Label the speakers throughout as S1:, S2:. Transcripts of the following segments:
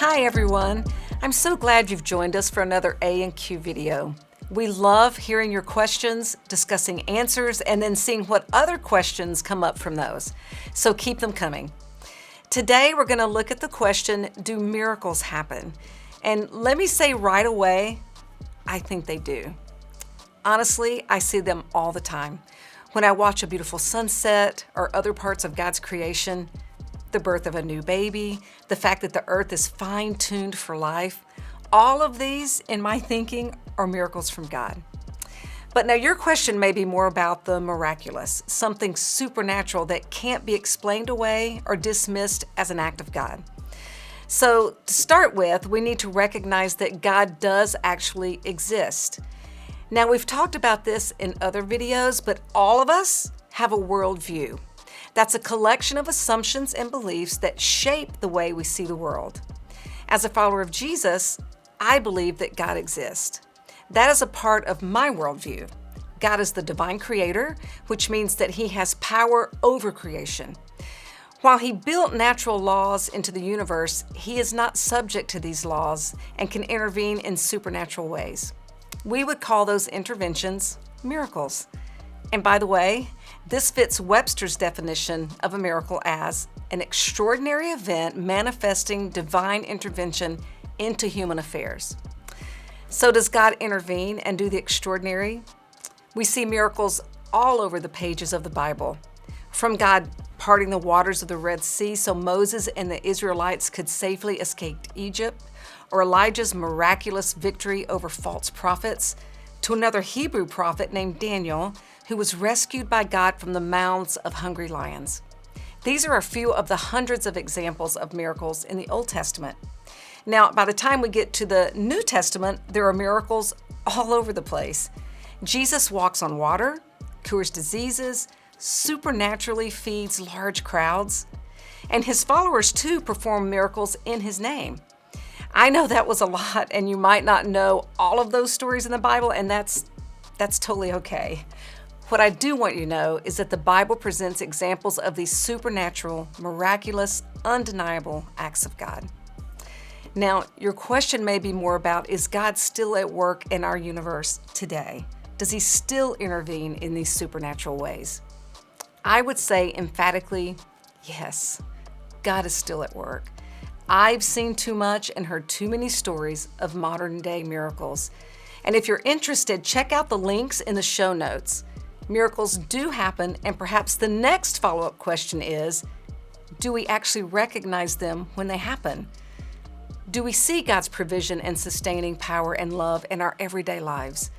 S1: Hi everyone, I'm so glad you've joined us for another A&Q video. We love hearing your questions, discussing answers, and then seeing what other questions come up from those. So keep them coming. Today we're going to look at the question, do miracles happen? And let me say right away, I think they do. Honestly, I see them all the time. When I watch a beautiful sunset or other parts of God's creation, the birth of a new baby, the fact that the earth is fine-tuned for life, all of these, in my thinking, are miracles from God. But now your question may be more about the miraculous, something supernatural that can't be explained away or dismissed as an act of God. So to start with, we need to recognize that God does actually exist. Now we've talked about this in other videos, but all of us have a worldview. That's a collection of assumptions and beliefs that shape the way we see the world. As a follower of Jesus, I believe that God exists. That is a part of my worldview. God is the divine creator, which means that he has power over creation. While he built natural laws into the universe, he is not subject to these laws and can intervene in supernatural ways. We would call those interventions miracles. And by the way, this fits Webster's definition of a miracle as an extraordinary event manifesting divine intervention into human affairs. So does God intervene and do the extraordinary? We see miracles all over the pages of the Bible. From God parting the waters of the Red Sea so Moses and the Israelites could safely escape Egypt, or Elijah's miraculous victory over false prophets, to another Hebrew prophet named Daniel, who was rescued by God from the mouths of hungry lions. These are a few of the hundreds of examples of miracles in the Old Testament. Now, by the time we get to the New Testament, there are miracles all over the place. Jesus walks on water, cures diseases, supernaturally feeds large crowds, and his followers too perform miracles in his name. I know that was a lot, and you might not know all of those stories in the Bible, and that's totally okay. What I do want you to know is that the Bible presents examples of these supernatural, miraculous, undeniable acts of God. Now, your question may be more about, is God still at work in our universe today? Does he still intervene in these supernatural ways? I would say emphatically, yes, God is still at work. I've seen too much and heard too many stories of modern day miracles. And if you're interested, check out the links in the show notes. Miracles do happen, and perhaps the next follow-up question is, do we actually recognize them when they happen? Do we see God's provision and sustaining power and love in our everyday lives?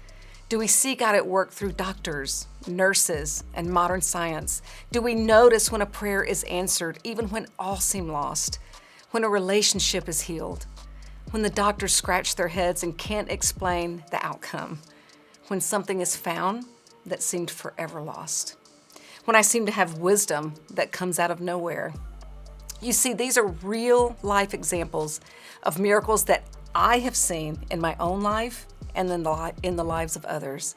S1: Do we see God at work through doctors, nurses, and modern science? Do we notice when a prayer is answered, even when all seem lost? When a relationship is healed? When the doctors scratch their heads and can't explain the outcome? When something is found that seemed forever lost? When I seem to have wisdom that comes out of nowhere? You see, these are real life examples of miracles that I have seen in my own life and in the lives of others.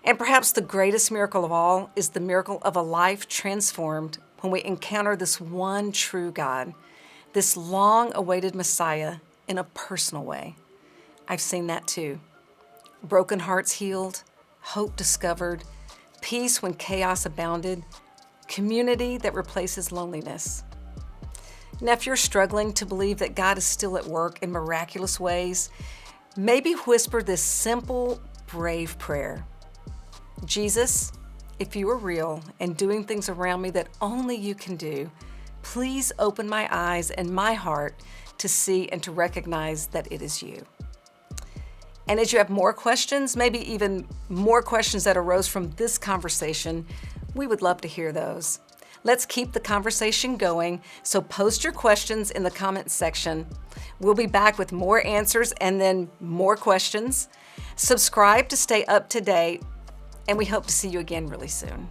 S1: And perhaps the greatest miracle of all is the miracle of a life transformed when we encounter this one true God, this long-awaited Messiah in a personal way. I've seen that too. Broken hearts healed, hope discovered, peace when chaos abounded, community that replaces loneliness. Now, if you're struggling to believe that God is still at work in miraculous ways, maybe whisper this simple, brave prayer. Jesus, if you are real and doing things around me that only you can do, please open my eyes and my heart to see and to recognize that it is you. And as you have more questions, maybe even more questions that arose from this conversation, we would love to hear those. Let's keep the conversation going, so post your questions in the comments section. We'll be back with more answers and then more questions. Subscribe to stay up to date, and we hope to see you again really soon.